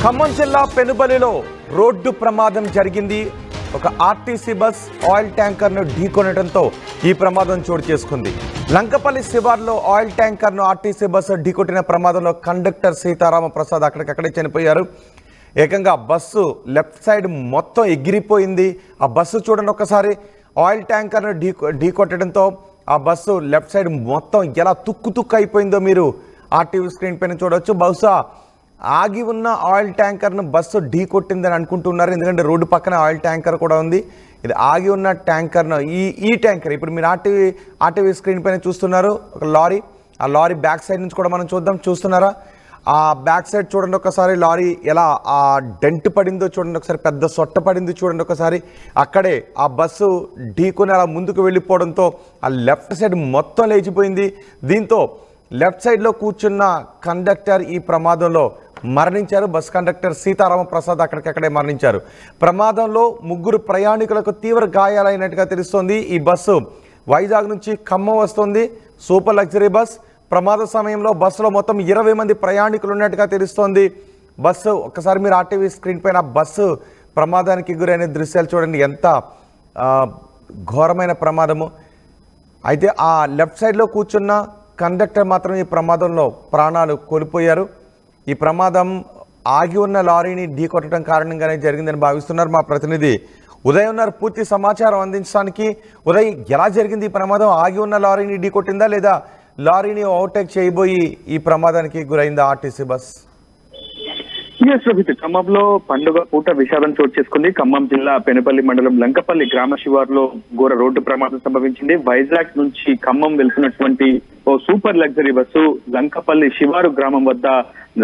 ఖమ్మం జిల్లా పెనుబలిలో రోడ్డు ప్రమాదం జరిగింది. ఒక ఆర్టీసీ బస్ ఆయిల్ ట్యాంకర్ను ఢీకొనడంతో ఈ ప్రమాదం చోటు చేసుకుంది. లంకపల్లి శివార్లో ఆయిల్ ట్యాంకర్ను ఆర్టీసీ బస్సు ఢీకొట్టిన ప్రమాదంలో కండక్టర్ సీతారామ ప్రసాద్ అక్కడికక్కడే చనిపోయారు. ఏకంగా బస్సు లెఫ్ట్ సైడ్ మొత్తం ఎగిరిపోయింది. ఆ బస్సు చూడండి ఒకసారి, ఆయిల్ ట్యాంకర్ను ఢీకొట్టడంతో ఆ బస్సు లెఫ్ట్ సైడ్ మొత్తం ఎలా తుక్కు అయిపోయిందో మీరు ఆర్టీవీ స్క్రీన్ పైన చూడవచ్చు. బహుశా ఆగి ఉన్న ఆయిల్ ట్యాంకర్ను బస్సు ఢీకొట్టిందని అనుకుంటున్నారు, ఎందుకంటే రోడ్డు పక్కన ఆయిల్ ట్యాంకర్ కూడా ఉంది. ఇది ఆగి ఉన్న ట్యాంకర్ను ఈ ట్యాంకర్ ఇప్పుడు మీరు ఆర్టీవీ స్క్రీన్ పైన చూస్తున్నారు ఒక లారీ. ఆ లారీ బ్యాక్ సైడ్ నుంచి కూడా మనం చూస్తున్నారా? ఆ బ్యాక్ సైడ్ చూడండి ఒకసారి, లారీ ఎలా ఆ డెంట్ పడిందో చూడండి ఒకసారి, పెద్ద సొట్ట పడింది చూడండి ఒకసారి. అక్కడే ఆ బస్సు ఢీకొని అలా ముందుకు వెళ్ళిపోవడంతో ఆ లెఫ్ట్ సైడ్ మొత్తం లేచిపోయింది. దీంతో లెఫ్ట్ సైడ్లో కూర్చున్న కండక్టర్ ఈ ప్రమాదంలో మరణించారు. బస్ కండక్టర్ సీతారామ ప్రసాద్ అక్కడికక్కడే మరణించారు. ప్రమాదంలో 3 ప్రయాణికులకు తీవ్ర గాయాలైనట్టుగా తెలుస్తోంది. ఈ బస్సు వైజాగ్ నుంచి ఖమ్మం వస్తుంది, సూపర్ లగ్జరీ బస్. ప్రమాద సమయంలో బస్సులో మొత్తం 20 మంది ప్రయాణికులు ఉన్నట్టుగా తెలుస్తోంది. బస్సు ఒక్కసారి మీరు ఆర్టీవీ స్క్రీన్ పైన బస్సు ప్రమాదానికి గురైన దృశ్యాలు చూడండి, ఎంత ఘోరమైన ప్రమాదము. అయితే ఆ లెఫ్ట్ సైడ్లో కూర్చున్న కండక్టర్ మాత్రం ఈ ప్రమాదంలో ప్రాణాలు కోల్పోయారు. ఈ ప్రమాదం ఆగి ఉన్న లారీని ఢీకొట్టడం కారణంగానే జరిగిందని భావిస్తున్నారు మా ప్రతినిధి ఉదయ్ ఉన్నారు పూర్తి సమాచారం అందించడానికి. ఉదయ్, ఎలా జరిగింది ఈ ప్రమాదం? ఆగి ఉన్న లారీని ఢీకొట్టిందా లేదా లారీని ఓవర్టేక్ చేయబోయి ఈ ప్రమాదానికి గురైందా ఆర్టీసీ బస్? ఖమ్మంలో పండుగ పూట విషాదం చోటు చేసుకుంది. ఖమ్మం జిల్లా పెనుపల్లి మండలం లంకపల్లి గ్రామ శివారులో ఘోర రోడ్డు ప్రమాదం సంభవించింది. వైజాగ్ నుంచి ఖమ్మం వెళ్తున్నటువంటి ఓ సూపర్ లగ్జరీ బస్సు లంకపల్లి శివారు గ్రామం వద్ద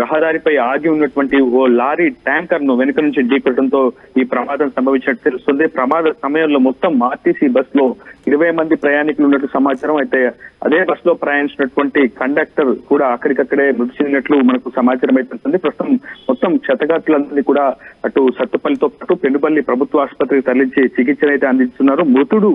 రహదారిపై ఆగి ఉన్నటువంటి ఓ లారీ ట్యాంకర్ ను వెనుక నుంచి ఢీకొట్టడంతో ఈ ప్రమాదం సంభవించినట్టు తెలుస్తుంది. ప్రమాద సమయంలో మొత్తం ఆర్టీసీ బస్ లో 20 మంది ప్రయాణికులు ఉన్నట్టు సమాచారం. అయితే అదే బస్ లో ప్రయాణించినటువంటి కండక్టర్ కూడా అక్కడికక్కడే మృతి చెందినట్లు మనకు సమాచారం అయితే ప్రస్తుతం మొత్తం క్షతగాత్రులందరినీ కూడా అటు సత్తుపల్లితో పాటు పెనుపల్లి ప్రభుత్వ ఆసుపత్రికి తరలించి చికిత్సలు అయితే అందిస్తున్నారు. మృతుడు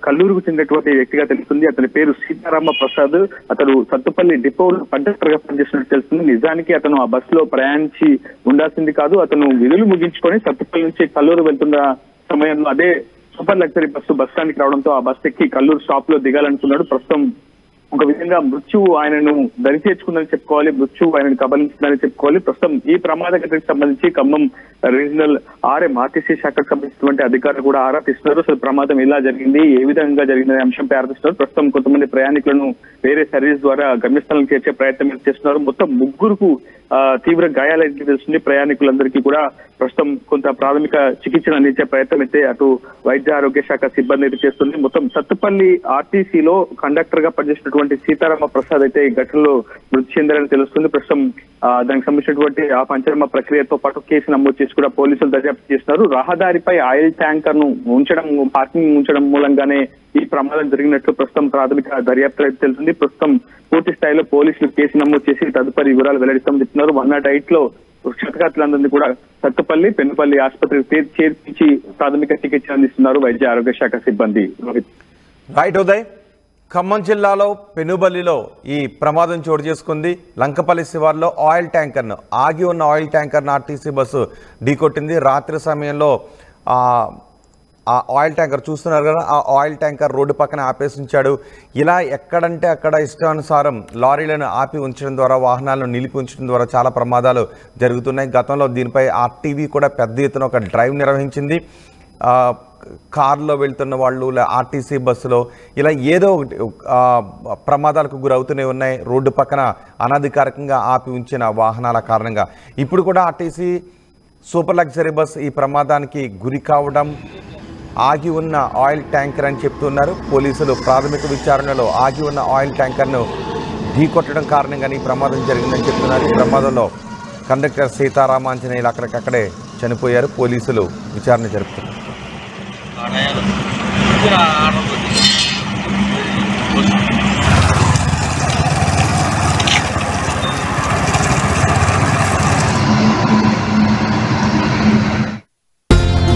కల్లూరుకు చెందినటువంటి వ్యక్తిగా తెలుస్తుంది. అతని పేరు సీతారామ ప్రసాద్. అతడు సత్తుపల్లి డిపోలో కండక్టర్ గా పనిచేస్తున్నట్టు తెలుస్తుంది. నిజానికి అతను ఆ బస్ లో ప్రయాణించి ఉండాల్సింది కాదు. అతను విధులు ముగించుకొని సత్తుపల్లి నుంచి కల్లూరు వెళ్తున్న సమయంలో అదే సూపర్ లగ్జరీ బస్ స్టాండ్ కి రావడంతో ఆ బస్ ఎక్కి కల్లూరు స్టాప్ లో దిగాలనుకున్నాడు. ప్రస్తుతం ఒక విధంగా మృత్యువు ఆయనను దరి చేర్చుకుందని చెప్పుకోవాలి, మృత్యువు ఆయనను కబలించిందని చెప్పుకోవాలి. ప్రస్తుతం ఈ ప్రమాద ఘటనకు సంబంధించి ఖమ్మం రీజనల్ RM ఆర్టీసీ శాఖకు సంబంధించినటువంటి అధికారులు కూడా ఆరా తీస్తున్నారు. అసలు ప్రమాదం ఎలా జరిగింది, ఏ విధంగా జరిగిందనే అంశంపై ఆరా తీస్తున్నారు. ప్రస్తుతం కొంతమంది ప్రయాణికులను వేరే సర్వీస్ ద్వారా గమ్యస్థానాలకు చేర్చే ప్రయత్నం చేస్తున్నారు. మొత్తం 3కు తీవ్ర గాయాలైతే తెలుస్తుంది. ప్రయాణికులందరికీ కూడా ప్రస్తుతం కొంత ప్రాథమిక చికిత్సను అందించే ప్రయత్నం అయితే అటు వైద్య ఆరోగ్య శాఖ సిబ్బంది అయితే చేస్తుంది. మొత్తం సత్తుపల్లి ఆర్టీసీలో కండక్టర్ గా పనిచేసినటువంటి సీతారామ ప్రసాద్ అయితే ఈ ఘటనలో మృతి చెందారని తెలుస్తుంది. ప్రస్తుతం దానికి సంబంధించినటువంటి ఆ పంచనామా ప్రక్రియతో పాటు కేసు నమోదు చేసి కూడా పోలీసులు దర్యాప్తు చేస్తున్నారు. రహదారిపై ఆయిల్ ట్యాంకర్ ను పార్కింగ్ ఉంచడం మూలంగానే ఈ ప్రమాదం జరిగినట్లు ప్రస్తుతం ప్రాథమిక దర్యాప్తు అయితే తెలుస్తుంది. ప్రస్తుతం పూర్తి స్థాయిలో పోలీసులు కేసు నమోదు చేసి తదుపరి వివరాలు వెల్లడిస్తామని చెప్తున్నారు. 108 లో క్షతగాత్రులందరినీ కూడా సత్తుపల్లి పెనుపల్లి ఆసుపత్రికి చేర్పించి ప్రాథమిక చికిత్స అందిస్తున్నారు వైద్య ఆరోగ్య శాఖ సిబ్బంది. రైట్ ఉదయ్, ఖమ్మం జిల్లాలో పెనుబల్లిలో ఈ ప్రమాదం చోటు చేసుకుంది. లంకపల్లి శివార్లో ఆగి ఉన్న ఆయిల్ ట్యాంకర్ను ఆర్టీసీ బస్సు ఢీకొట్టింది. రాత్రి సమయంలో ఆ ఆయిల్ ట్యాంకర్ చూస్తున్నారు కదా, ఆ ఆయిల్ ట్యాంకర్ రోడ్డు పక్కన ఆపేసి ఉంచాడు. ఇలా ఎక్కడంటే అక్కడ ఇష్టానుసారం లారీలను ఆపి ఉంచడం ద్వారా, వాహనాలను నిలిపి ఉంచడం ద్వారా చాలా ప్రమాదాలు జరుగుతున్నాయి. గతంలో దీనిపై ఆర్టీవీ కూడా పెద్ద ఎత్తున ఒక డ్రైవ్ నిర్వహించింది. కారులో వెళ్తున్న వాళ్ళు ఆర్టీసీ బస్సులో ఇలా ఏదో ఒకటి ప్రమాదాలకు గురవుతూనే ఉన్నాయి. రోడ్డు పక్కన అనధికారికంగా ఆపి ఉంచిన వాహనాల కారణంగా ఇప్పుడు కూడా ఆర్టీసీ సూపర్ లగ్జరీ బస్ ఈ ప్రమాదానికి గురి కావడం ఆగి ఉన్న ఆయిల్ ట్యాంకర్ అని చెప్తున్నారు పోలీసులు. ప్రాథమిక విచారణలో ఆగి ఉన్న ఆయిల్ ట్యాంకర్ను ఢీకొట్టడం కారణంగానే ఈ ప్రమాదం జరిగిందని చెప్తున్నారు. ఈ ప్రమాదంలో కండక్టర్ సీతారామాంజనేయులు అక్కడికక్కడే చనిపోయారు. పోలీసులు విచారణ జరుపుతున్నారు.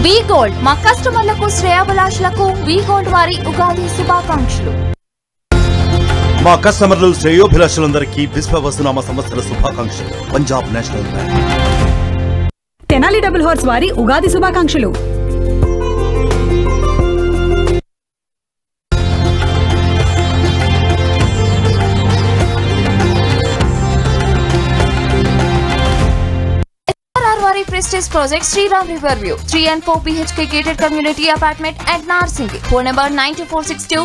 వి గోల్డ్ మా కస్టమర్లకు శ్రేయోభిలాషులకు వి గోల్డ్ వారి ఉగాది శుభాకాంక్షలు. మా కస్టమర్లు శ్రేయోభిలాషులందరికీ విశ్వవసునామ సంవత్సర శుభాకాంక్షలు. Punjab national bank. Tenali double horse వారి ఉగాది శుభాకాంక్షలు. Prestige Project Sriram Riverview 3 and 4 BHK gated community apartment at Narsingi. Phone number 9462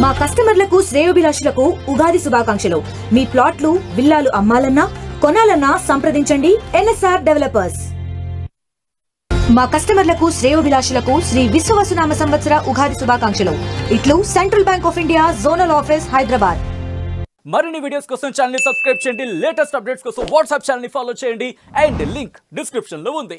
మా కస్టమర్లకు శ్రేయోభిలాషులకు ఉగాది శుభాకాంక్షలు. మీ ప్లాట్లు విల్లాలు అమ్మాలన్నా కొనాలన్నా సంప్రదించండి ఎన్ఎస్ఆర్ డెవలపర్స్. మా కస్టమర్లకు శ్రేయోభిలాషులకు శ్రీ విశ్వవసునామ సంవత్సర ఉగాది శుభాకాంక్షలు. ఇట్లు central bank of India zonal office Hyderabad. మరిన్ని వీడియోస్ కోసం ఛానల్ ని సబ్స్క్రైబ్ చేయండి. లేటెస్ట్ అప్డేట్స్ కోసం వాట్సాప్ ఛానల్ ని ఫాలో చేయండి. అండ్ లింక్ డిస్క్రిప్షన్ లో ఉంది.